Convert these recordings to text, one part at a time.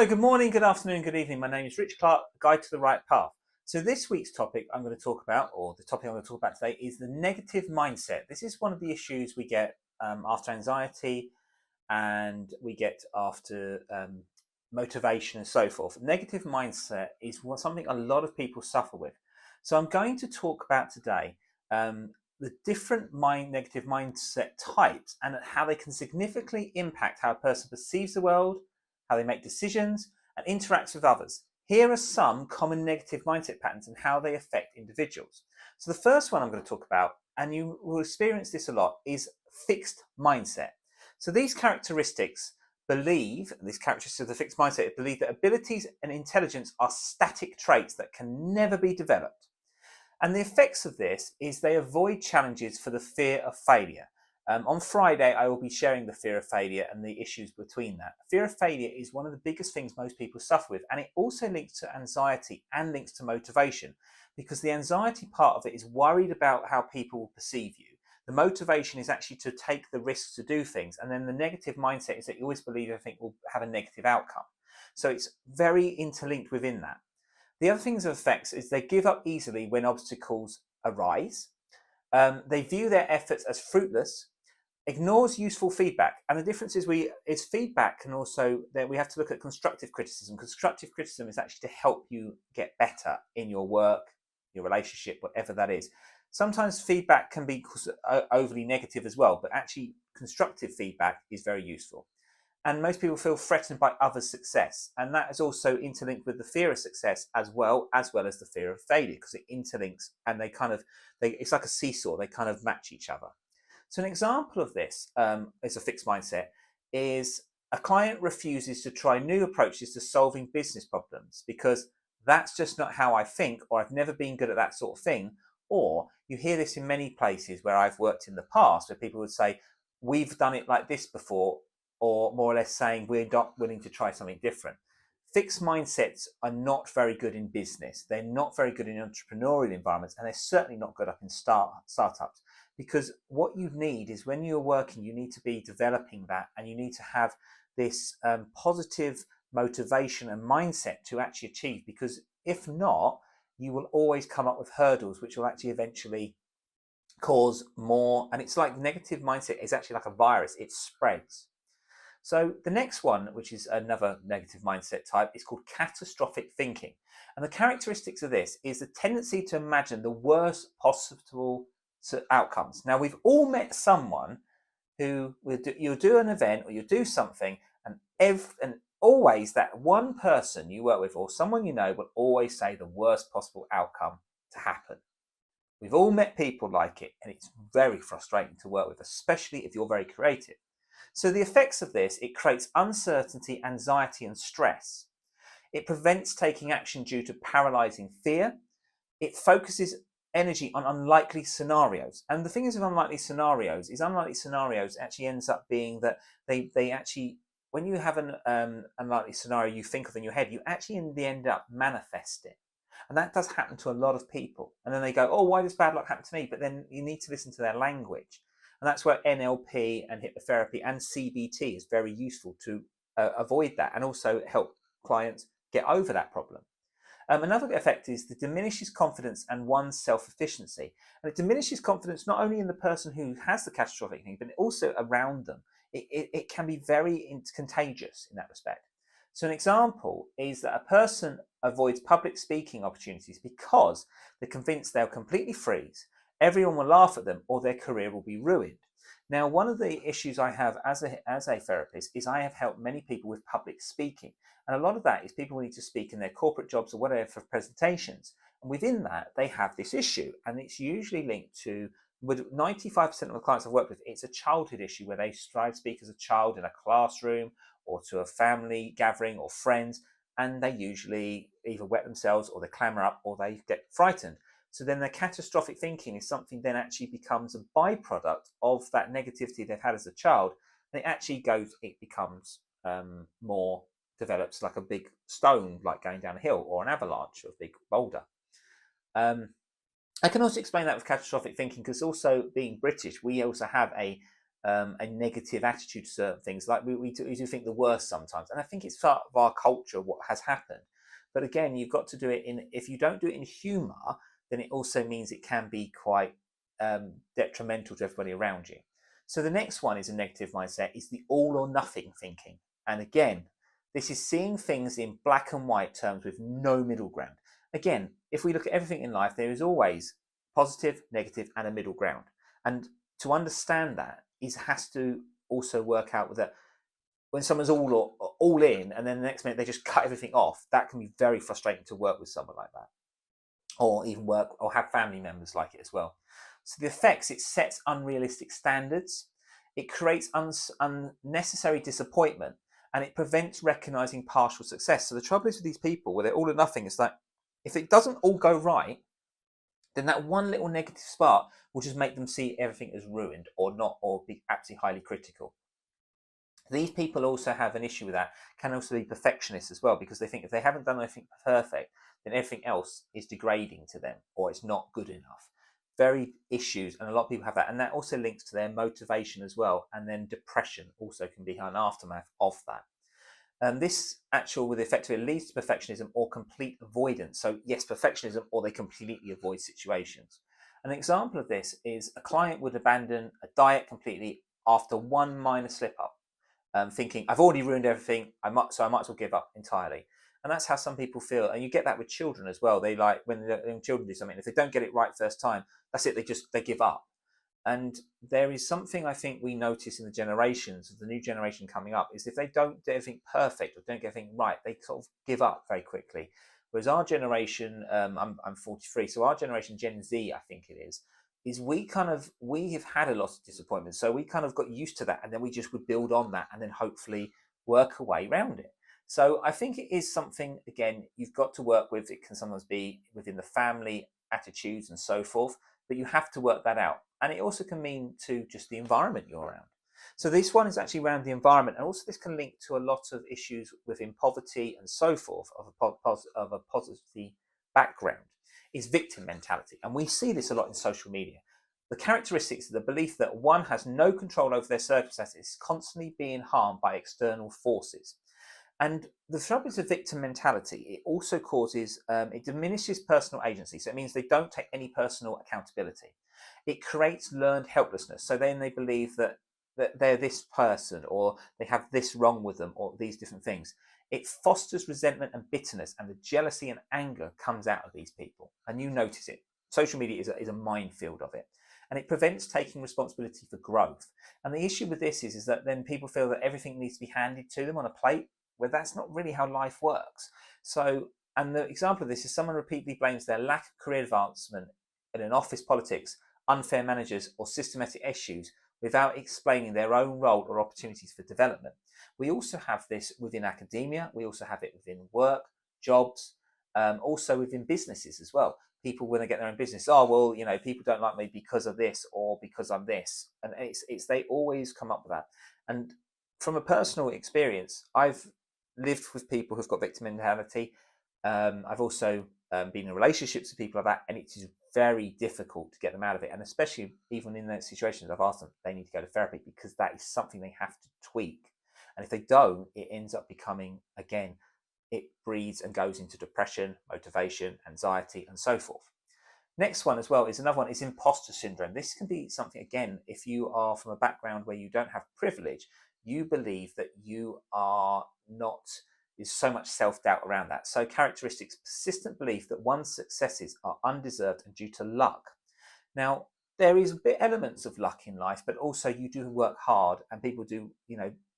Hello, good morning, good afternoon, good evening. My name is Rich Clark, Guide to the Right Path. So this week's topic I'm going to talk about, or the topic I'm going to talk about today, is the negative mindset. This is one of the issues we get after anxiety, and we get after motivation and so forth. Negative mindset is something a lot of people suffer with. So I'm going to talk about today the different negative mindset types and how they can significantly impact how a person perceives the world, how they make decisions, and interacts with others. Here are some common negative mindset patterns and how they affect individuals. So the first one I'm going to talk about, and you will experience this a lot, is fixed mindset. So these characteristics of the fixed mindset believe that abilities and intelligence are static traits that can never be developed. And the effects of this is they avoid challenges for the fear of failure. On Friday, I will be sharing the fear of failure and the issues between that. Fear of failure is one of the biggest things most people suffer with, and it also links to anxiety and links to motivation, because the anxiety part of it is worried about how people will perceive you. The motivation is actually to take the risks to do things, and then the negative mindset is that you always believe everything will have a negative outcome. So it's very interlinked within that. The other things that affects is they give up easily when obstacles arise. They view their efforts as fruitless, ignores useful feedback, and the difference is feedback can also, that we have to look at constructive criticism. Constructive criticism is actually to help you get better in your work, your relationship, whatever that is. Sometimes feedback can be overly negative as well, but actually constructive feedback is very useful. And most people feel threatened by others' success, and that is also interlinked with the fear of success as well as the fear of failure, because it interlinks, and it's like a seesaw, they kind of match each other. So an example of this as a fixed mindset is a client refuses to try new approaches to solving business problems because that's just not how I think, or I've never been good at that sort of thing. Or you hear this in many places where I've worked in the past, where people would say, we've done it like this before, or more or less saying we're not willing to try something different. Fixed mindsets are not very good in business. They're not very good in entrepreneurial environments, and they're certainly not good up in startups. Because what you need is, when you're working, you need to be developing that, and you need to have this positive motivation and mindset to actually achieve. Because if not, you will always come up with hurdles which will actually eventually cause more. And it's like negative mindset is actually like a virus, it spreads. So the next one, which is another negative mindset type, is called catastrophic thinking. And the characteristics of this is the tendency to imagine the worst possible outcomes. Now, we've all met someone who you'll do an event or you'll do something, and always that one person you work with or someone you know will always say the worst possible outcome to happen. We've all met people like it, and it's very frustrating to work with, especially if you're very creative. So the effects of this, it creates uncertainty, anxiety, and stress. It prevents taking action due to paralyzing fear. It focuses energy on unlikely scenarios. And the thing is with unlikely scenarios actually ends up being that they actually, when you have an unlikely scenario you think of in your head, you actually in the end up manifest it. And that does happen to a lot of people. And then they go, oh, why does bad luck happen to me? But then you need to listen to their language. And that's where NLP and hypnotherapy and CBT is very useful to avoid that, and also help clients get over that problem. Another effect is the diminishes confidence and one's self-efficiency. And it diminishes confidence not only in the person who has the catastrophic thing, but also around them. It can be very contagious in that respect. So an example is that a person avoids public speaking opportunities because they're convinced they'll completely freeze, everyone will laugh at them, or their career will be ruined. Now, one of the issues I have as a therapist is I have helped many people with public speaking. And a lot of that is people who need to speak in their corporate jobs or whatever for presentations. And within that, they have this issue. And it's usually linked to, with 95% of the clients I've worked with, it's a childhood issue where they try to speak as a child in a classroom or to a family gathering or friends. And they usually either wet themselves, or they clamor up, or they get frightened. So then the catastrophic thinking is something then actually becomes a byproduct of that negativity they've had as a child. And it becomes more, develops like a big stone, like going down a hill, or an avalanche, or a big boulder. I can also explain that with catastrophic thinking, because also being British, we also have a a negative attitude to certain things. Like we do think the worst sometimes, and I think it's part of our culture what has happened. But again, you've got to do it in. If you don't do it in humour, then it also means it can be quite detrimental to everybody around you. So the next one is a negative mindset, is the all or nothing thinking. And again, this is seeing things in black and white terms with no middle ground. Again, if we look at everything in life, there is always positive, negative, and a middle ground. And to understand that has to also work out with that when someone's all in, and then the next minute they just cut everything off. That can be very frustrating to work with someone like that, or even work or have family members like it as well. So the effects, it sets unrealistic standards, it creates unnecessary disappointment, and it prevents recognizing partial success. So the trouble is with these people where they're all or nothing, it's like if it doesn't all go right, then that one little negative spark will just make them see everything as ruined or not, or be absolutely highly critical. These people also have an issue with that, can also be perfectionists as well, because they think if they haven't done anything perfect, then everything else is degrading to them or it's not good enough. Very issues, and a lot of people have that, and that also links to their motivation as well, and then depression also can be an aftermath of that. This actual with the effect of it leads to perfectionism or complete avoidance. So yes, perfectionism, or they completely avoid situations. An example of this is a client would abandon a diet completely after one minor slip up, thinking I've already ruined everything, so I might as well give up entirely. And that's how some people feel, and you get that with children as well. They like when children do something, if they don't get it right first time, that's it. They give up. And there is something I think we notice in the generations of the new generation coming up is if they don't do everything perfect or don't get everything right, they sort of give up very quickly. Whereas our generation, I'm 43, so our generation, Gen Z, I think it is we have had a lot of disappointment. So we kind of got used to that, and then we just would build on that and then hopefully work a way around it. So I think it is something, again, you've got to work with. It can sometimes be within the family attitudes and so forth, but you have to work that out. And it also can mean to just the environment you're around. So this one is actually around the environment, and also this can link to a lot of issues within poverty and so forth of a poverty background, is victim mentality. And we see this a lot in social media. The characteristics are the belief that one has no control over their circumstances, constantly being harmed by external forces. And the trouble is with victim mentality, it also causes, it diminishes personal agency. So it means they don't take any personal accountability. It creates learned helplessness. So then they believe that they're this person, or they have this wrong with them, or these different things. It fosters resentment and bitterness, and the jealousy and anger comes out of these people. And you notice it. Social media is a minefield of it. And it prevents taking responsibility for growth. And the issue with this is that then people feel that everything needs to be handed to them on a plate, where that's not really how life works. So, and the example of this is someone repeatedly blames their lack of career advancement in an office politics, unfair managers, or systematic issues without explaining their own role or opportunities for development. We also have this within academia. We also have it within work, jobs, also within businesses as well. People, when they get their own business, oh, well, people don't like me because of this or because I'm this. And it's they always come up with that. And from a personal experience, I've lived with people who've got victim mentality. I've also been in relationships with people like that, and it is very difficult to get them out of it. And especially even in those situations, I've asked them, they need to go to therapy, because that is something they have to tweak. And if they don't, it ends up becoming, again, it breeds and goes into depression, motivation, anxiety, and so forth. Next one as well is another one, is imposter syndrome. This can be something, again, if you are from a background where you don't have privilege, you believe that you are not, there's so much self-doubt around that. So characteristics, persistent belief that one's successes are undeserved and due to luck. Now, there is a bit elements of luck in life, but also you do work hard, and people do,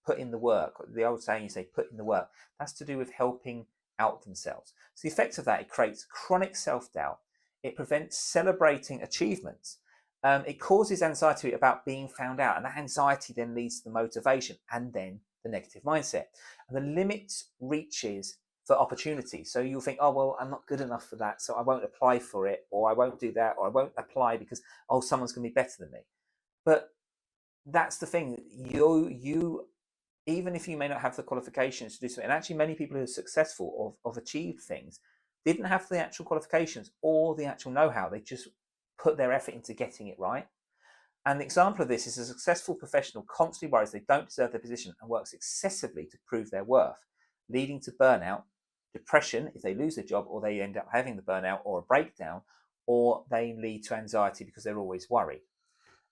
put in the work. The old saying, you say, put in the work. That's to do with helping out themselves. So the effect of that, it creates chronic self-doubt. It prevents celebrating achievements. It causes anxiety about being found out, and that anxiety then leads to the motivation and then the negative mindset. And the limit reaches for opportunities. So you'll think, oh, well, I'm not good enough for that, so I won't apply for it, or I won't do that, or I won't apply because, oh, someone's going to be better than me. But that's the thing. You even if you may not have the qualifications to do something, and actually many people who are successful or have achieved things didn't have the actual qualifications or the actual know-how. They just put their effort into getting it right. And the example of this is a successful professional constantly worries they don't deserve their position and works excessively to prove their worth, leading to burnout, depression if they lose their job, or they end up having the burnout or a breakdown, or they lead to anxiety because they're always worried.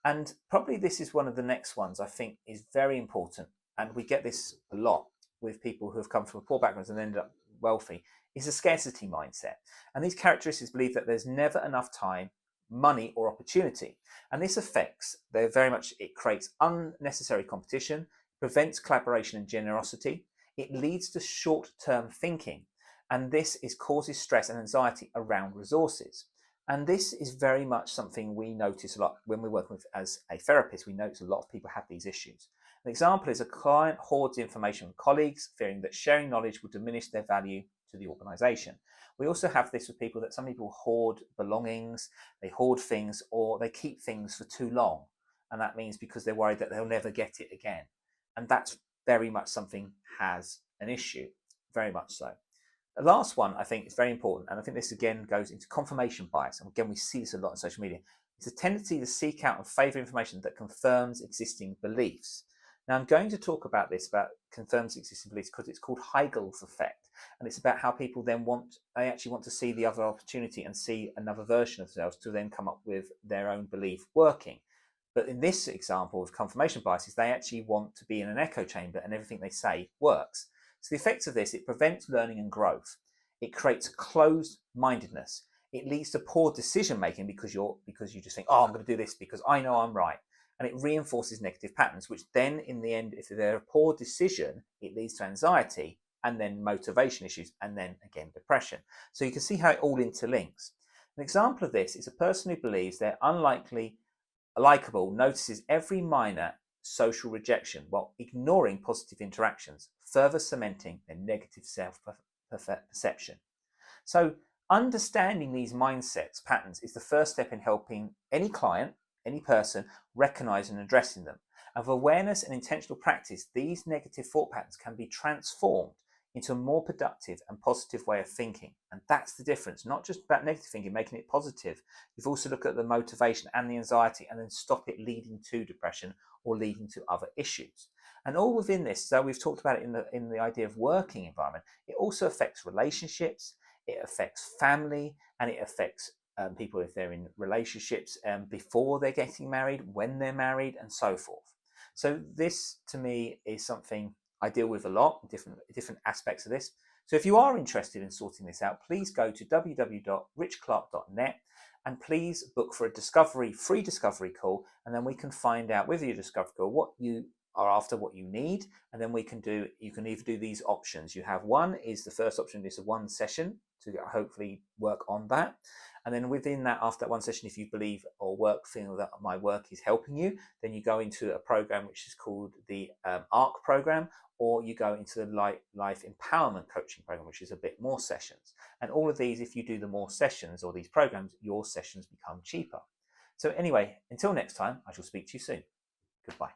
And probably this is one of the next ones I think is very important, and we get this a lot with people who have come from poor backgrounds and ended up wealthy, is a scarcity mindset. And these characteristics believe that there's never enough time, money, or opportunity. And this affects, they're very much, it creates unnecessary competition, prevents collaboration and generosity. It leads to short-term thinking. And this causes stress and anxiety around resources. And this is very much something we notice a lot when we're working with as a therapist. We notice a lot of people have these issues. An example is a client hoards information from colleagues, fearing that sharing knowledge will diminish their value to the organization. We also have this with people that some people hoard belongings, they hoard things, or they keep things for too long. And that means because they're worried that they'll never get it again. And that's very much something has an issue, very much so. The last one I think is very important, and I think this again goes into confirmation bias. And again, we see this a lot on social media. It's a tendency to seek out and favor information that confirms existing beliefs. Now, I'm going to talk about this, about confirms existing beliefs, because it's called Heigel's effect. And it's about how people then they actually want to see the other opportunity and see another version of themselves to then come up with their own belief working. But in this example of confirmation biases, they actually want to be in an echo chamber and everything they say works. So the effects of this, it prevents learning and growth. It creates closed-mindedness. It leads to poor decision-making because you just think, oh, I'm going to do this because I know I'm right. And it reinforces negative patterns, which then in the end, if they're a poor decision, it leads to anxiety and then motivation issues and then again, depression. So you can see how it all interlinks. An example of this is a person who believes they're likable, notices every minor social rejection while ignoring positive interactions, further cementing their negative self-perception. So understanding these mindsets, patterns, is the first step in helping any client, any person, recognize and addressing them. And with awareness and intentional practice, these negative thought patterns can be transformed into a more productive and positive way of thinking. And that's the difference, not just about negative thinking, making it positive. You've also looked at the motivation and the anxiety and then stop it leading to depression or leading to other issues. And all within this, so we've talked about it in the idea of working environment, it also affects relationships, it affects family, and it affects people if they're in relationships before they're getting married, when they're married, and so forth. So this, to me, is something I deal with a lot, different aspects of this. So if you are interested in sorting this out, please go to www.richclark.net and please book for a free discovery call, and then we can find out with your discovery call what you are after, what you need, and then you can either do these options. You have one is the first option is a one session to hopefully work on that. And then within that, after that one session, if you believe or feel that my work is helping you, then you go into a program which is called the ARC program, or you go into the life empowerment coaching program, which is a bit more sessions. And all of these, if you do the more sessions or these programs, your sessions become cheaper. So anyway, until next time, I shall speak to you soon. Goodbye.